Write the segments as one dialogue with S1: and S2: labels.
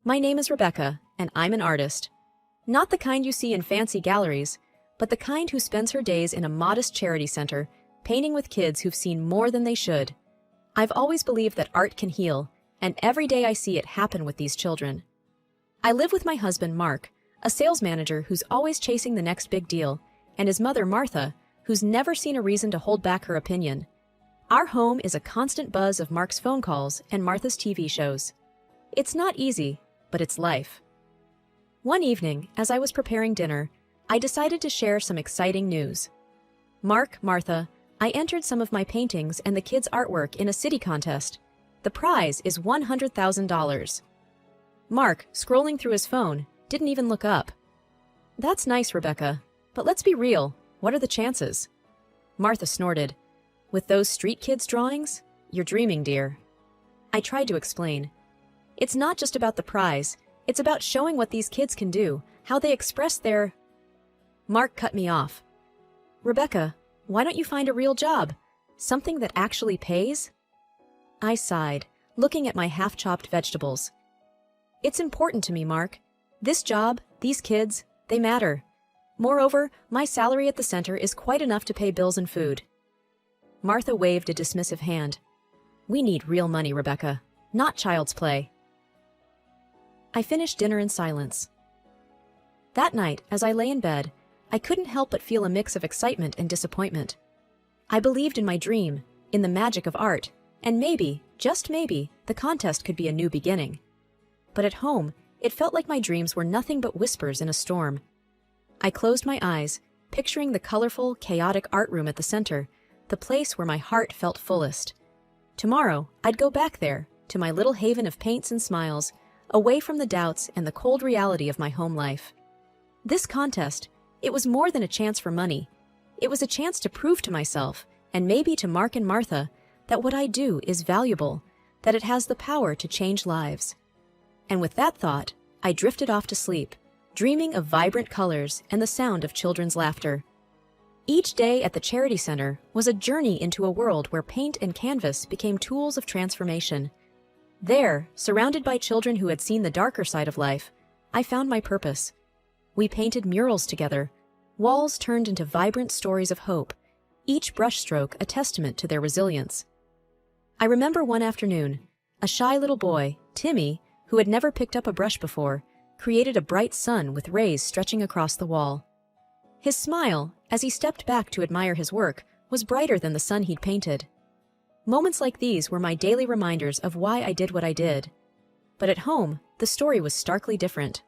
S1: My name is Rebecca, and I'm an artist. Not the kind you see in fancy galleries, but the kind who spends her days in a modest charity center, painting with kids who've seen more than they should. I've always believed that art can heal, and every day I see it happen with these children. I live with my husband, Mark, a sales manager who's always chasing the next big deal, and his mother, Martha, who's never seen a reason to hold back her opinion. Our home is a constant buzz of Mark's phone calls and Martha's TV shows. It's not easy, but it's life. One evening, as I was preparing dinner, I decided to share some exciting news. Mark, Martha, I entered some of my paintings and the kids' artwork in a city contest. The prize is $100,000. Mark, scrolling through his phone, didn't even look up. That's nice, Rebecca, but let's be real. What are the chances? Martha snorted. With those street kids' drawings? You're dreaming, dear. I tried to explain. It's not just about the prize. It's about showing what these kids can do, how they express their... Mark cut me off. Rebecca, why don't you find a real job? Something that actually pays? I sighed, looking at my half-chopped vegetables. It's important to me, Mark. This job, these kids, they matter. Moreover, my salary at the center is quite enough to pay bills and food. Martha waved a dismissive hand. We need real money, Rebecca, not child's play. I finished dinner in silence. That night, as I lay in bed, I couldn't help but feel a mix of excitement and disappointment. I believed in my dream, in the magic of art, and maybe, just maybe, the contest could be a new beginning. But at home, it felt like my dreams were nothing but whispers in a storm. I closed my eyes, picturing the colorful, chaotic art room at the center, the place where my heart felt fullest. Tomorrow, I'd go back there, to my little haven of paints and smiles, away from the doubts and the cold reality of my home life. This contest, it was more than a chance for money. It was a chance to prove to myself, and maybe to Mark and Martha, that what I do is valuable, that it has the power to change lives. And with that thought, I drifted off to sleep, dreaming of vibrant colors and the sound of children's laughter. Each day at the Charity Center was a journey into a world where paint and canvas became tools of transformation. There, surrounded by children who had seen the darker side of life, I found my purpose. We painted murals together, walls turned into vibrant stories of hope, each brushstroke a testament to their resilience. I remember one afternoon, a shy little boy, Timmy, who had never picked up a brush before, created a bright sun with rays stretching across the wall. His smile, as he stepped back to admire his work, was brighter than the sun he'd painted. Moments like these were my daily reminders of why I did what I did. But at home, the story was starkly different.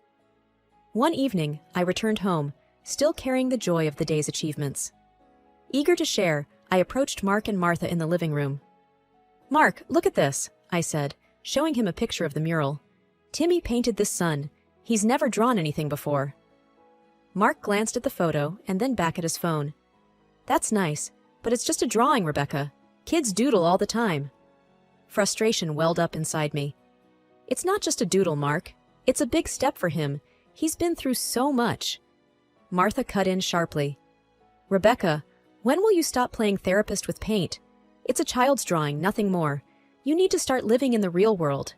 S1: One evening, I returned home, still carrying the joy of the day's achievements. Eager to share, I approached Mark and Martha in the living room. Mark, look at this, I said, showing him a picture of the mural. Timmy painted this sun. He's never drawn anything before. Mark glanced at the photo and then back at his phone. That's nice, but it's just a drawing, Rebecca. Kids doodle all the time. Frustration welled up inside me. It's not just a doodle, Mark. It's a big step for him. He's been through so much. Martha cut in sharply. Rebecca, when will you stop playing therapist with paint? It's a child's drawing, nothing more. You need to start living in the real world.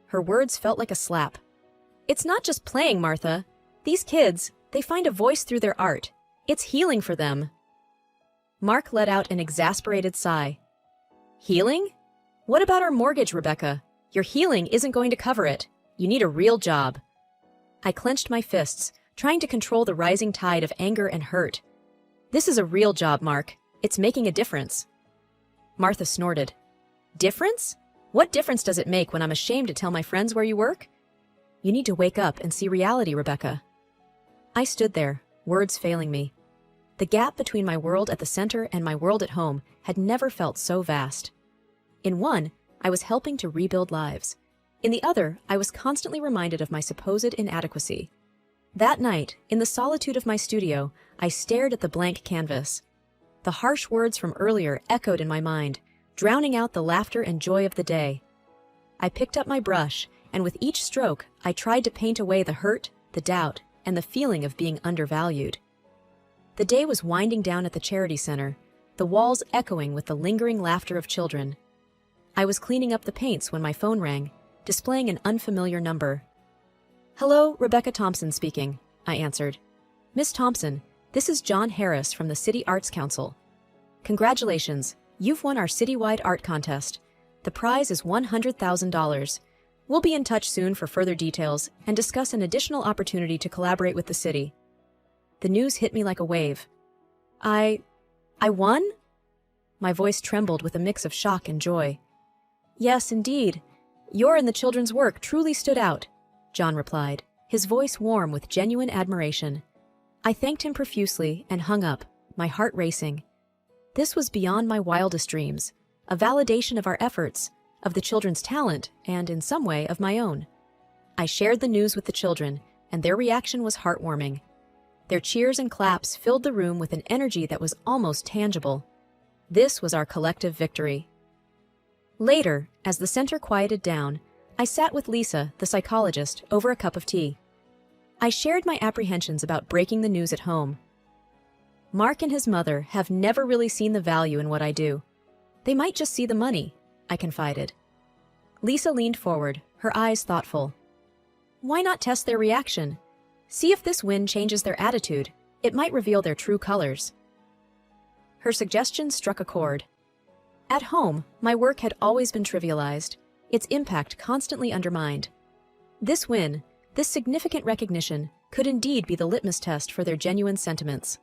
S1: Her words felt like a slap. It's not just playing, Martha. These kids, they find a voice through their art. It's healing for them. Mark let out an exasperated sigh. Healing? What about our mortgage, Rebecca? Your healing isn't going to cover it. You need a real job. I clenched my fists, trying to control the rising tide of anger and hurt. This is a real job, Mark. It's making a difference. Martha snorted. Difference? What difference does it make when I'm ashamed to tell my friends where you work? You need to wake up and see reality, Rebecca. I stood there, words failing me. The gap between my world at the center and my world at home had never felt so vast. In one, I was helping to rebuild lives. In the other, I was constantly reminded of my supposed inadequacy. That night, in the solitude of my studio, I stared at the blank canvas. The harsh words from earlier echoed in my mind, drowning out the laughter and joy of the day. I picked up my brush, and with each stroke, I tried to paint away the hurt, the doubt, and the feeling of being undervalued. The day was winding down at the Charity Center, the walls echoing with the lingering laughter of children. I was cleaning up the paints when my phone rang, displaying an unfamiliar number. Hello, Rebecca Thompson speaking, I answered. Miss Thompson, this is John Harris from the City Arts Council. Congratulations, you've won our citywide art contest. The prize is $100,000. We'll be in touch soon for further details and discuss an additional opportunity to collaborate with the city. The news hit me like a wave. I won? My voice trembled with a mix of shock and joy. Yes, indeed. Your and the children's work truly stood out, John replied, his voice warm with genuine admiration. I thanked him profusely and hung up, my heart racing. This was beyond my wildest dreams, a validation of our efforts, of the children's talent, and, in some way, of my own. I shared the news with the children, and their reaction was heartwarming. Their cheers and claps filled the room with an energy that was almost tangible. This was our collective victory. Later, as the center quieted down, I sat with Lisa, the psychologist, over a cup of tea. I shared my apprehensions about breaking the news at home. Mark and his mother have never really seen the value in what I do. They might just see the money, I confided. Lisa leaned forward, her eyes thoughtful. Why not test their reaction? See if this win changes their attitude. It might reveal their true colors. Her suggestion struck a chord. At home, my work had always been trivialized, its impact constantly undermined. This win, this significant recognition, could indeed be the litmus test for their genuine sentiments.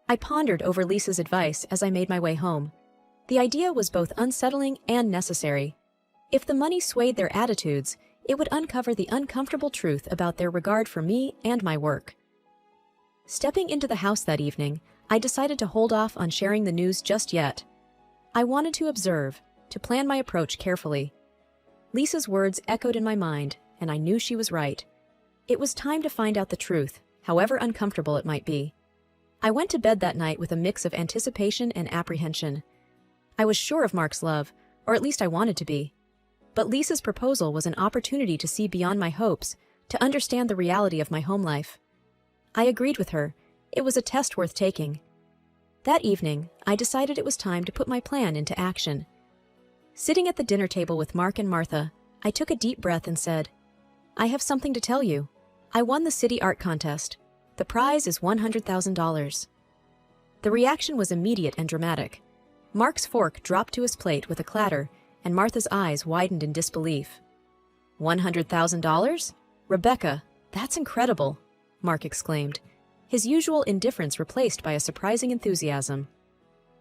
S1: I pondered over Lisa's advice as I made my way home. The idea was both unsettling and necessary. If the money swayed their attitudes, it would uncover the uncomfortable truth about their regard for me and my work. Stepping into the house that evening, I decided to hold off on sharing the news just yet. I wanted to observe, to plan my approach carefully. Lisa's words echoed in my mind, and I knew she was right. It was time to find out the truth, however uncomfortable it might be. I went to bed that night with a mix of anticipation and apprehension. I was sure of Mark's love, or at least I wanted to be. But Lisa's proposal was an opportunity to see beyond my hopes, to understand the reality of my home life. I agreed with her. It was a test worth taking. That evening, I decided it was time to put my plan into action. Sitting at the dinner table with Mark and Martha, I took a deep breath and said, I have something to tell you. I won the city art contest. The prize is $100,000. The reaction was immediate and dramatic. Mark's fork dropped to his plate with a clatter, and Martha's eyes widened in disbelief. $100,000? Rebecca, that's incredible, Mark exclaimed, his usual indifference replaced by a surprising enthusiasm.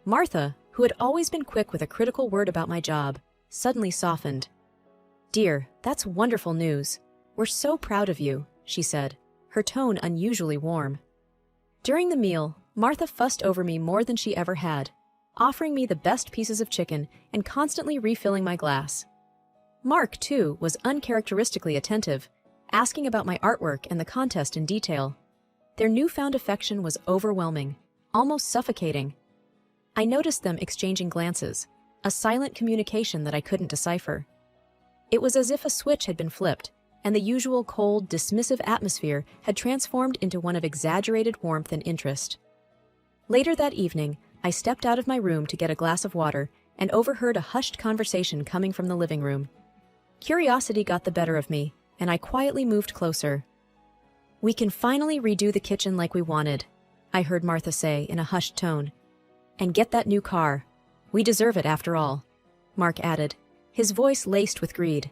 S1: Martha, who had always been quick with a critical word about my job, suddenly softened. Dear, that's wonderful news. We're so proud of you, she said, her tone unusually warm. During the meal, Martha fussed over me more than she ever had, offering me the best pieces of chicken and constantly refilling my glass. Mark, too, was uncharacteristically attentive, asking about my artwork and the contest in detail. Their newfound affection was overwhelming, almost suffocating. I noticed them exchanging glances, a silent communication that I couldn't decipher. It was as if a switch had been flipped, and the usual cold, dismissive atmosphere had transformed into one of exaggerated warmth and interest. Later that evening, I stepped out of my room to get a glass of water and overheard a hushed conversation coming from the living room. Curiosity got the better of me, and I quietly moved closer. We can finally redo the kitchen like we wanted, I heard Martha say in a hushed tone. And get that new car. We deserve it after all, Mark added, his voice laced with greed.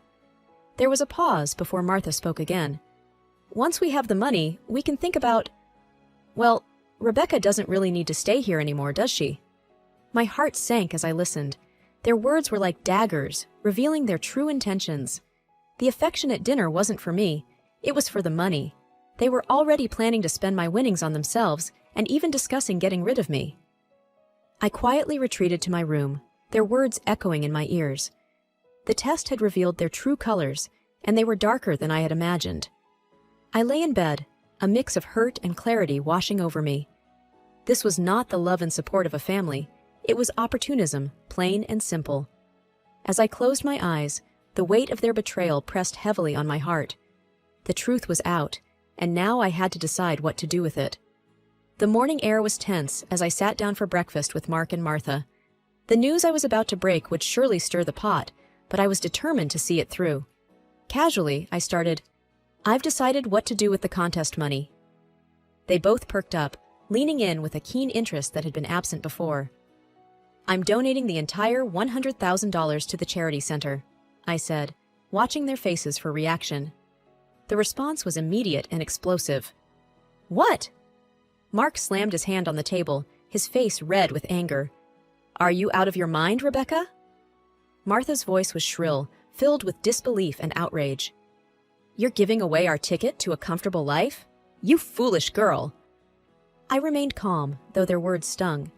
S1: There was a pause before Martha spoke again. Once we have the money, we can think about... Well, Rebecca doesn't really need to stay here anymore, does she? My heart sank as I listened. Their words were like daggers, revealing their true intentions. The affectionate dinner wasn't for me. It was for the money. They were already planning to spend my winnings on themselves and even discussing getting rid of me. I quietly retreated to my room, their words echoing in my ears. The test had revealed their true colors, and they were darker than I had imagined. I lay in bed, a mix of hurt and clarity washing over me. This was not the love and support of a family. It was opportunism, plain and simple. As I closed my eyes, the weight of their betrayal pressed heavily on my heart. The truth was out, and now I had to decide what to do with it. The morning air was tense as I sat down for breakfast with Mark and Martha. The news I was about to break would surely stir the pot, but I was determined to see it through. Casually, I started, I've decided what to do with the contest money. They both perked up, leaning in with a keen interest that had been absent before. I'm donating the entire $100,000 to the charity center, I said, watching their faces for reaction. The response was immediate and explosive. What? Mark slammed his hand on the table, his face red with anger. Are you out of your mind, Rebecca? Martha's voice was shrill, filled with disbelief and outrage. You're giving away our ticket to a comfortable life? You foolish girl! I remained calm, though their words stung.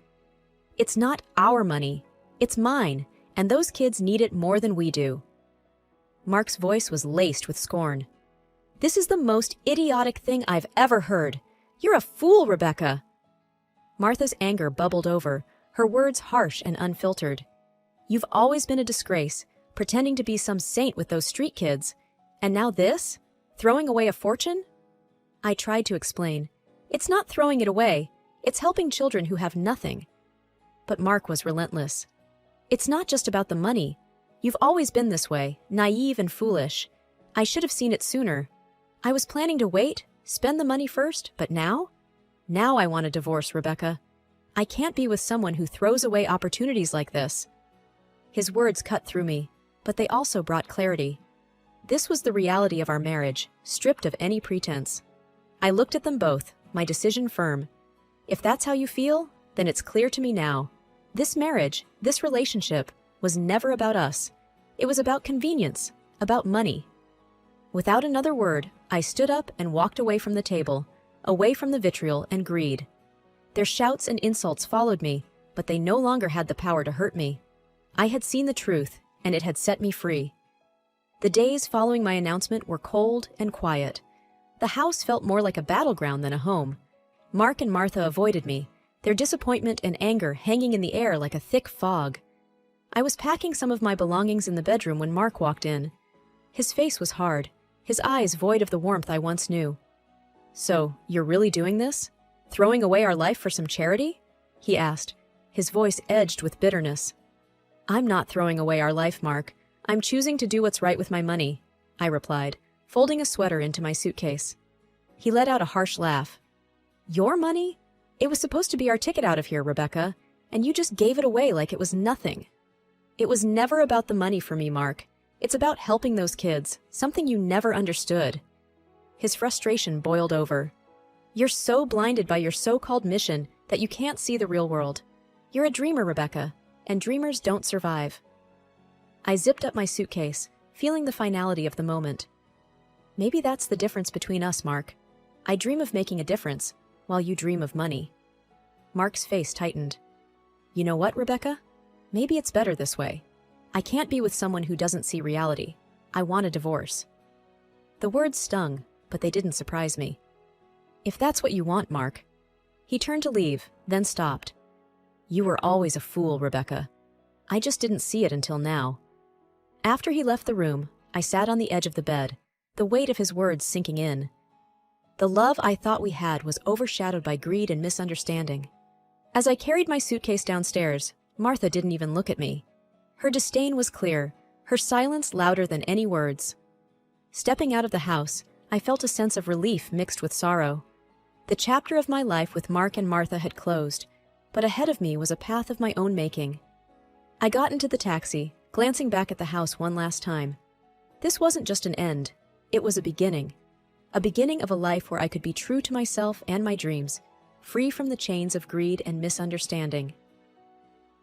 S1: It's not our money. It's mine, and those kids need it more than we do. Mark's voice was laced with scorn. This is the most idiotic thing I've ever heard. You're a fool, Rebecca. Martha's anger bubbled over, her words harsh and unfiltered. You've always been a disgrace, pretending to be some saint with those street kids. And now this? Throwing away a fortune? I tried to explain. It's not throwing it away. It's helping children who have nothing. But Mark was relentless. It's not just about the money. You've always been this way, naive and foolish. I should have seen it sooner. I was planning to wait, spend the money first, but now? Now I want a divorce, Rebecca. I can't be with someone who throws away opportunities like this. His words cut through me, but they also brought clarity. This was the reality of our marriage, stripped of any pretense. I looked at them both, my decision firm. If that's how you feel, then it's clear to me now. This marriage, this relationship, was never about us. It was about convenience, about money. Without another word, I stood up and walked away from the table, away from the vitriol and greed. Their shouts and insults followed me, but they no longer had the power to hurt me. I had seen the truth, and it had set me free. The days following my announcement were cold and quiet. The house felt more like a battleground than a home. Mark and Martha avoided me, their disappointment and anger hanging in the air like a thick fog. I was packing some of my belongings in the bedroom when Mark walked in. His face was hard, his eyes void of the warmth I once knew. So, you're really doing this? Throwing away our life for some charity? He asked, his voice edged with bitterness. I'm not throwing away our life, Mark. I'm choosing to do what's right with my money, I replied, folding a sweater into my suitcase. He let out a harsh laugh. Your money? It was supposed to be our ticket out of here, Rebecca, and you just gave it away like it was nothing. It was never about the money for me, Mark. It's about helping those kids, something you never understood. His frustration boiled over. You're so blinded by your so-called mission that you can't see the real world. You're a dreamer, Rebecca, and dreamers don't survive. I zipped up my suitcase, feeling the finality of the moment. Maybe that's the difference between us, Mark. I dream of making a difference, while you dream of money. Mark's face tightened. You know what, Rebecca? Maybe it's better this way. I can't be with someone who doesn't see reality. I want a divorce. The words stung, but they didn't surprise me. If that's what you want, Mark. He turned to leave, then stopped. You were always a fool, Rebecca. I just didn't see it until now. After he left the room, I sat on the edge of the bed, the weight of his words sinking in. The love I thought we had was overshadowed by greed and misunderstanding. As I carried my suitcase downstairs, Martha didn't even look at me. Her disdain was clear, her silence louder than any words. Stepping out of the house, I felt a sense of relief mixed with sorrow. The chapter of my life with Mark and Martha had closed, but ahead of me was a path of my own making. I got into the taxi, glancing back at the house one last time. This wasn't just an end, it was a beginning of a life where I could be true to myself and my dreams, free from the chains of greed and misunderstanding.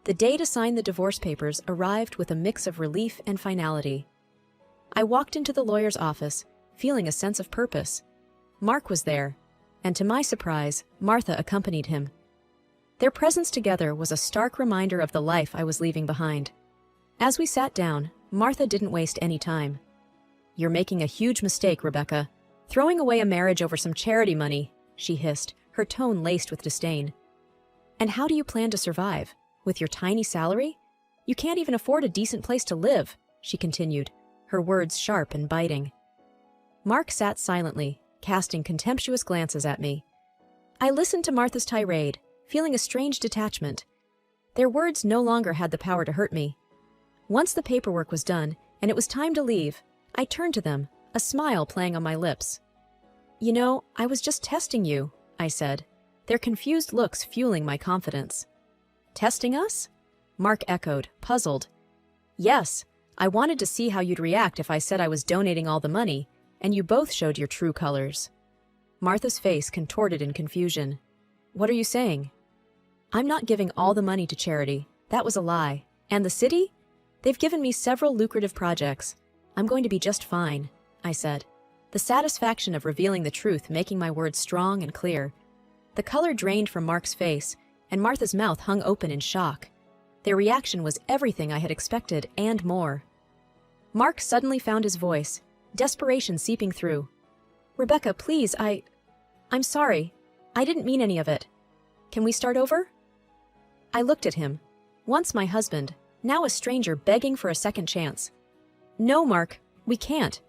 S1: The day to sign the divorce papers arrived with a mix of relief and finality. I walked into the lawyer's office, feeling a sense of purpose. Mark was there, and to my surprise, Martha accompanied him. Their presence together was a stark reminder of the life I was leaving behind. As we sat down, Martha didn't waste any time. You're making a huge mistake, Rebecca. Throwing away a marriage over some charity money, she hissed, her tone laced with disdain. And how do you plan to survive? With your tiny salary? You can't even afford a decent place to live, she continued, her words sharp and biting. Mark sat silently, casting contemptuous glances at me. I listened to Martha's tirade, feeling a strange detachment. Their words no longer had the power to hurt me. Once the paperwork was done, and it was time to leave, I turned to them, a smile playing on my lips. "You know, I was just testing you," I said, their confused looks fueling my confidence. "Testing us?" Mark echoed, puzzled. "Yes, I wanted to see how you'd react if I said I was donating all the money, and you both showed your true colors." Martha's face contorted in confusion. "What are you saying?" "I'm not giving all the money to charity. That was a lie. And the city? They've given me several lucrative projects. I'm going to be just fine," I said, the satisfaction of revealing the truth making my words strong and clear. The color drained from Mark's face, and Martha's mouth hung open in shock. Their reaction was everything I had expected and more. Mark suddenly found his voice, desperation seeping through. "Rebecca, please, I'm sorry. I didn't mean any of it. Can we start over?" I looked at him, once my husband, now a stranger begging for a second chance. "No, Mark, we can't.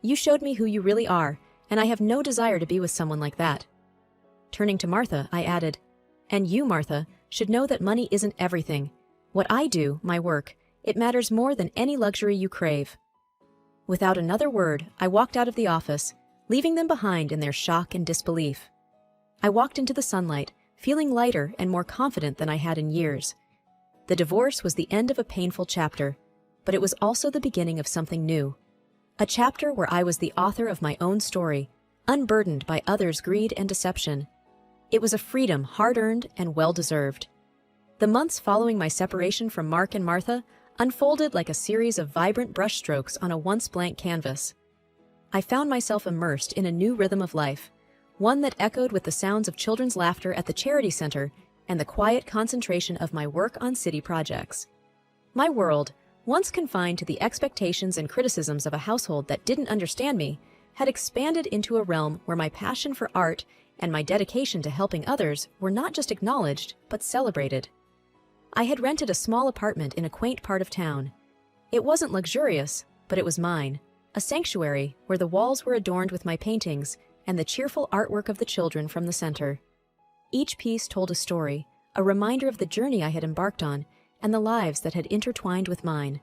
S1: You showed me who you really are, and I have no desire to be with someone like that." Turning to Martha, I added, "And you, Martha, should know that money isn't everything. What I do, my work, it matters more than any luxury you crave." Without another word, I walked out of the office, leaving them behind in their shock and disbelief. I walked into the sunlight, feeling lighter and more confident than I had in years. The divorce was the end of a painful chapter, but it was also the beginning of something new. A chapter where I was the author of my own story, unburdened by others' greed and deception. It was a freedom hard-earned and well-deserved. The months following my separation from Mark and Martha unfolded like a series of vibrant brushstrokes on a once blank canvas. I found myself immersed in a new rhythm of life, one that echoed with the sounds of children's laughter at the charity center and the quiet concentration of my work on city projects. My world, once confined to the expectations and criticisms of a household that didn't understand me, had expanded into a realm where my passion for art and my dedication to helping others were not just acknowledged, but celebrated. I had rented a small apartment in a quaint part of town. It wasn't luxurious, but it was mine, a sanctuary where the walls were adorned with my paintings and the cheerful artwork of the children from the center. Each piece told a story, a reminder of the journey I had embarked on and the lives that had intertwined with mine.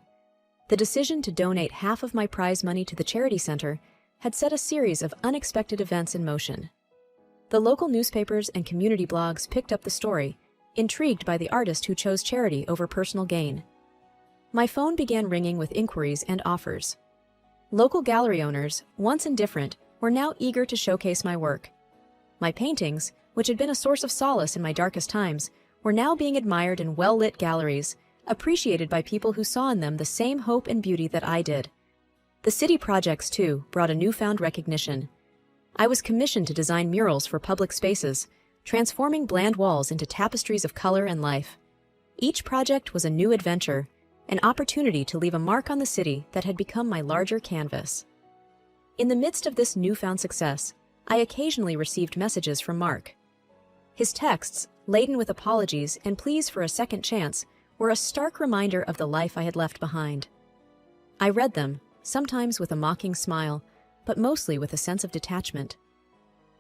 S1: The decision to donate half of my prize money to the charity center had set a series of unexpected events in motion. The local newspapers and community blogs picked up the story, intrigued by the artist who chose charity over personal gain. My phone began ringing with inquiries and offers. Local gallery owners, once indifferent, were now eager to showcase my work. My paintings, which had been a source of solace in my darkest times, were now being admired in well-lit galleries, appreciated by people who saw in them the same hope and beauty that I did. The city projects, too, brought a newfound recognition. I was commissioned to design murals for public spaces, transforming bland walls into tapestries of color and life. Each project was a new adventure, an opportunity to leave a mark on the city that had become my larger canvas. In the midst of this newfound success, I occasionally received messages from Mark. His texts, laden with apologies and pleas for a second chance, were a stark reminder of the life I had left behind. I read them, sometimes with a mocking smile, but mostly with a sense of detachment.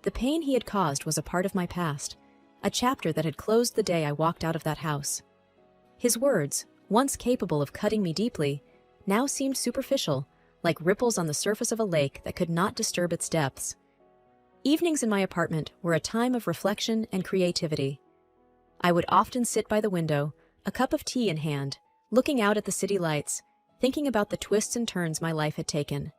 S1: The pain he had caused was a part of my past, a chapter that had closed the day I walked out of that house. His words, once capable of cutting me deeply, now seemed superficial, like ripples on the surface of a lake that could not disturb its depths. Evenings in my apartment were a time of reflection and creativity. I would often sit by the window, a cup of tea in hand, looking out at the city lights, thinking about the twists and turns my life had taken.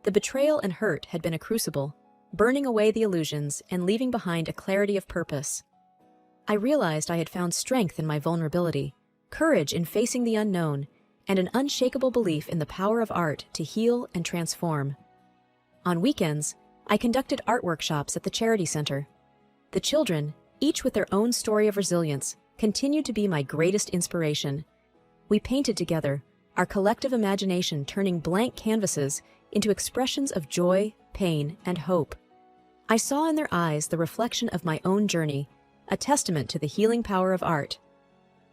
S1: The betrayal and hurt had been a crucible, burning away the illusions and leaving behind a clarity of purpose. I realized I had found strength in my vulnerability, courage in facing the unknown, and an unshakable belief in the power of art to heal and transform. On weekends, I conducted art workshops at the charity center. The children, each with their own story of resilience, continued to be my greatest inspiration. We painted together, our collective imagination turning blank canvases into expressions of joy, pain, and hope. I saw in their eyes the reflection of my own journey, a testament to the healing power of art.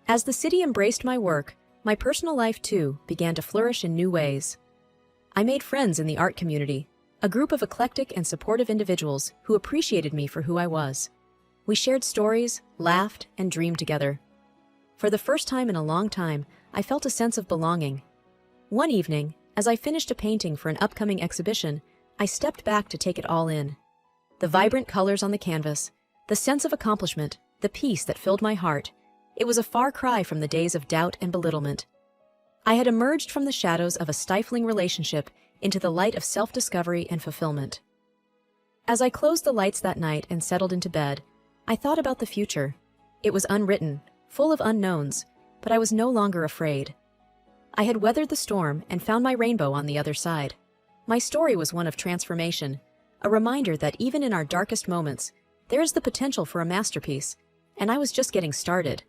S1: As the city embraced my work, my personal life, too, began to flourish in new ways. I made friends in the art community, a group of eclectic and supportive individuals who appreciated me for who I was. We shared stories, laughed, and dreamed together. For the first time in a long time, I felt a sense of belonging. One evening, As I finished a painting for an upcoming exhibition, I stepped back to take it all in. The vibrant colors on the canvas, the sense of accomplishment, the peace that filled my heart. It was a far cry from the days of doubt and belittlement. I had emerged from the shadows of a stifling relationship into the light of self-discovery and fulfillment. As I closed the lights that night and settled into bed, I thought about the future. It was unwritten, full of unknowns, but I was no longer afraid. I had weathered the storm and found my rainbow on the other side. My story was one of transformation, a reminder that even in our darkest moments, there is the potential for a masterpiece, and I was just getting started.